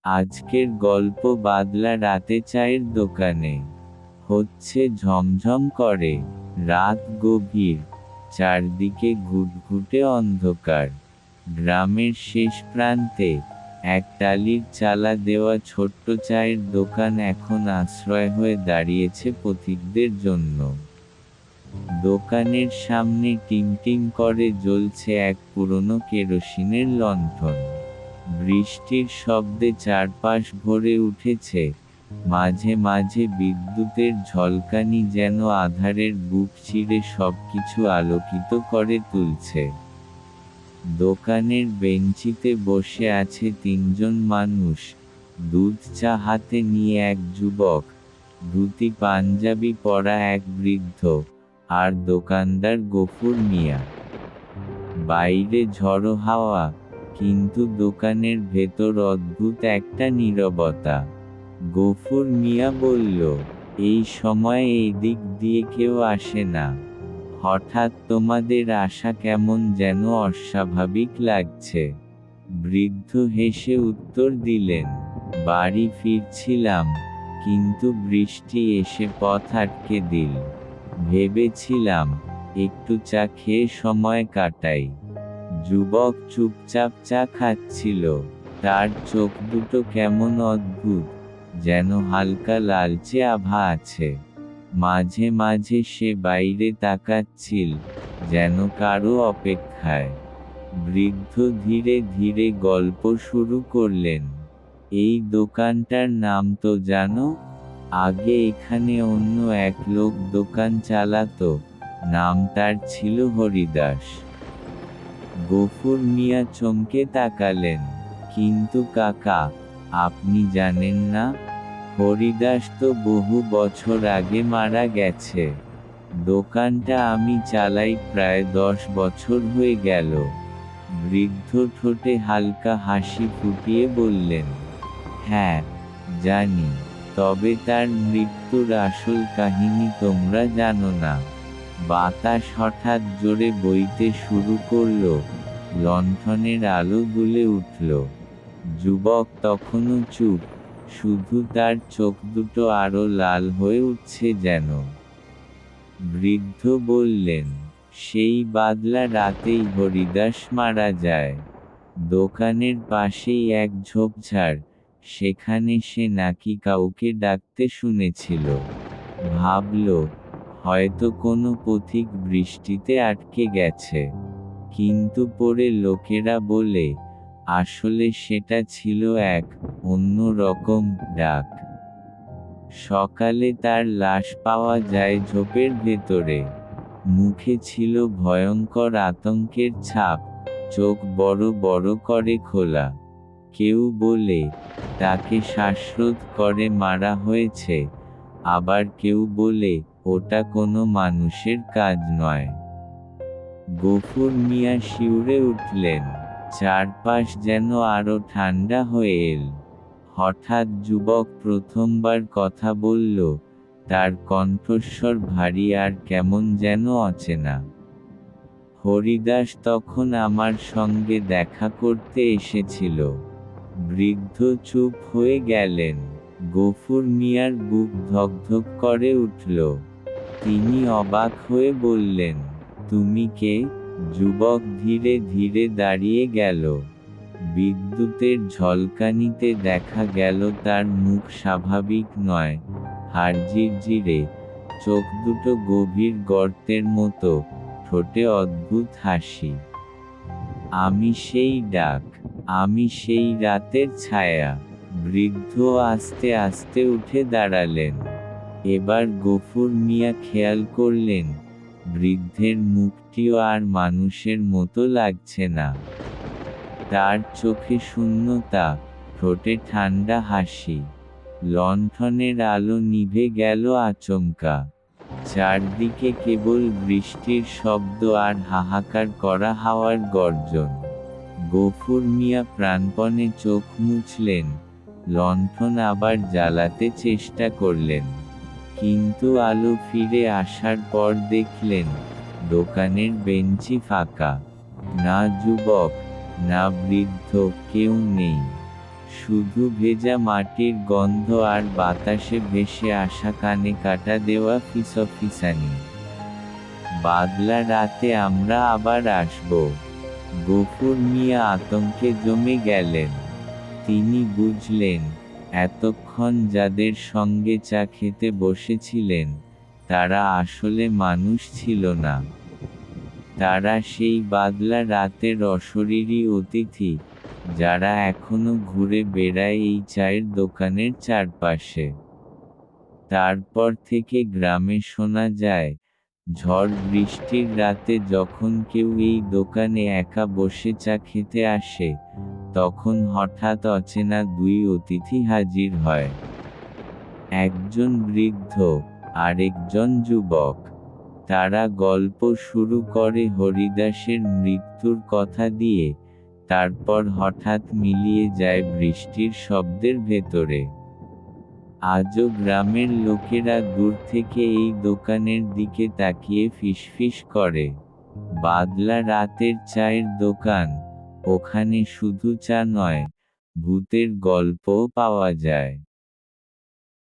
আজকের গল্প বাদলা রাতে চায়ের দোকানে। হচ্ছে ঝমঝম করে, রাত গভীর, চারদিকে ঘুটঘুটে অন্ধকার। গ্রামের শেষ প্রান্তে এক টালির চালা দেওয়া ছোট্ট চায়ের দোকান এখন আশ্রয় হয়ে দাঁড়িয়েছে পথিকদের জন্য। দোকানের সামনে টিমটিম করে জ্বলছে এক পুরনো কেরোসিনের লণ্ঠন। বৃষ্টির শব্দে চারপাশ ভরে উঠেছে, মাঝে মাঝে বিদ্যুতের ঝলকানি যেন আঁধারের বুক চিরে সবকিছু আলোকিত করে তুলছে। দোকানের বেঞ্চিতে বসে আছে তিনজন মানুষ, দুধ চা হাতে নিয়ে এক যুবক, ধুতি পাঞ্জাবি পরা এক বৃদ্ধ, আর দোকানদার গফুর মিয়া। বাইরে ঝড়ো হাওয়া, কিন্তু দোকানের ভেতর অদ্ভুত একটা নীরবতা। গফুর মিয়া বলল, এই সময়ে এই দিক দিয়ে কেউ আসে না। হঠাৎ তোমাদের আসা কেমন যেন অস্বাভাবিক লাগছে। বৃদ্ধ হেসে উত্তর দিলেন, বাড়ি ফিরছিলাম, কিন্তু বৃষ্টি এসে পথ আটকে দিল। ভেবেছিলাম একটু চা খেয়ে সময় কাটাই। যুবক চুপচাপ চা খাচ্ছিল, তার চোখ দুটো কেমন অদ্ভুত, যেন হালকা লালচে আভা আছে। মাঝে মাঝে সে বাইরে তাকাচ্ছিল, যেন কারো অপেক্ষায়। বৃদ্ধ ধীরে ধীরে গল্প শুরু করলেন, এই দোকানটার নাম তো জানো? আগে এখানে অন্য এক লোক দোকান চালাতো, নাম তার ছিল হরিদাস। গফুর মিয়া চমকে তাকালেন, কিন্তু কাকা, আপনি জানেন না? হরিদাস তো বহু বছর আগে মারা গেছে। দোকানটা আমি চালাই প্রায় 10 বছর হয়ে গেল। বৃদ্ধ ঠোঁটে হালকা হাসি ফুটিয়ে বললেন, হ্যাঁ, জানি, তবে তার মৃত্যুর আসল কাহিনী তোমরা জানো না। বাতাস হঠাৎ জোরে বইতে শুরু করল, লণ্ঠনের আলো দুলে উঠল। যুবক তখনও চুপ, শুধু তার চোখ দুটো আরো লাল হয়ে উঠছে যেন। বৃদ্ধ বললেন, সেই বাদলা রাতেই হরিদাস মারা যায়। দোকানের পাশেই এক ঝোপঝাড়, সেখানে সে নাকি কাউকে ডাকতে শুনেছিল। ভাবল, হয়তো কোনো পথিক বৃষ্টিতে আটকে গেছে। কিন্তু পরে লোকেরা বলে, আসলে সেটা ছিল এক অন্য রকম ডাক। সকালে তার লাশ পাওয়া যায় ঝোপের ভেতরে। মুখে ছিল ভয়ঙ্কর আতঙ্কের ছাপ, চোখ বড় বড় করে খোলা। কেউ বলে, তাকে শ্বাসরোধ করে মারা হয়েছে, আবার কেউ বলে, ওটা কোনো মানুষের কাজ নয়। গফুর মিয়া শিউরে উঠলেন, চারপাশ যেন আরো ঠান্ডা হয়ে এল। হঠাৎ যুবক প্রথমবার কথা বলল, তার কণ্ঠস্বর ভারী আর কেমন যেন অচেনা। হরিদাস তখন আমার সঙ্গে দেখা করতে এসেছিল। বৃদ্ধ চুপ হয়ে গেলেন। গফুর মিয়ার বুক ধকধক করে উঠল। তিনি অবাক হয়ে বললেন, তুমি কে? যুবক ধীরে ধীরে দাঁড়িয়ে গেল। বিদ্যুতের ঝলকানিতে দেখা গেল তার মুখ স্বাভাবিক নয়, হাড় জিরজিরে, চোখ দুটো গভীর গর্তের মতো, ঠোঁটে অদ্ভুত হাসি। আমি সেই ডাক, আমি সেই রাতের ছায়া। বৃদ্ধ আস্তে আস্তে উঠে দাঁড়ালেন। এবার গফুর মিয়া খেয়াল করলেন, বৃদ্ধের মুখটিও আর মানুষের মতো লাগছে না। তার চোখে শূন্যতা, ঠোঁটে ঠান্ডা হাসি। লণ্ঠনের আলো নিভে গেল আচমকা। চারদিকে কেবল বৃষ্টির শব্দ আর হাহাকার করা হাওয়ার গর্জন। গফুর মিয়া প্রাণপণে চোখ মুছলেন, লণ্ঠন আবার জ্বালাতে চেষ্টা করলেন। কিন্তু আলো ফিরে আসার পর দেখলেন, দোকানের বেঞ্চি ফাঁকা। না যুবক, না বৃদ্ধ, কেউ নেই। শুধু ভেজা মাটির গন্ধ আর বাতাসে ভেসে আসা কানে কাটা দেওয়া ফিসফিসানি। বাদলা রাতে আমরা আবার আসব। গফুর মিয়া আতঙ্কে জমে গেলেন। তিনি বুঝলেন, এতক্ষণ যাদের সঙ্গে চা খেতে বসেছিলেন, তারা আসলে মানুষ ছিল না। তারা সেই বাদলা রাতের অশরীরী অতিথি, যারা এখনো ঘুরে বেড়ায় এই চায়ের দোকানের চারপাশে। তারপর থেকে গ্রামে শোনা যায়, ঝড় বৃষ্টির রাতে যখন কেউ এই দোকানে একা বসে চা খেতে আসে, তখন হঠাৎ অচেনা দুই অতিথি হাজির হয়। একজন বৃদ্ধ, আরেকজন যুবক। তারা গল্প শুরু করে হরিদাসের মৃত্যুর কথা দিয়ে, তারপর হঠাৎ মিলিয়ে যায় বৃষ্টির শব্দের ভেতরে। আজও গ্রামের লোকেরা দূর থেকে এই দোকানের দিকে তাকিয়ে ফিসফিস করে, বাদলা রাতের চায়ের দোকান, ওখানে শুধু চা নয়, ভূতের গল্পও পাওয়া যায়।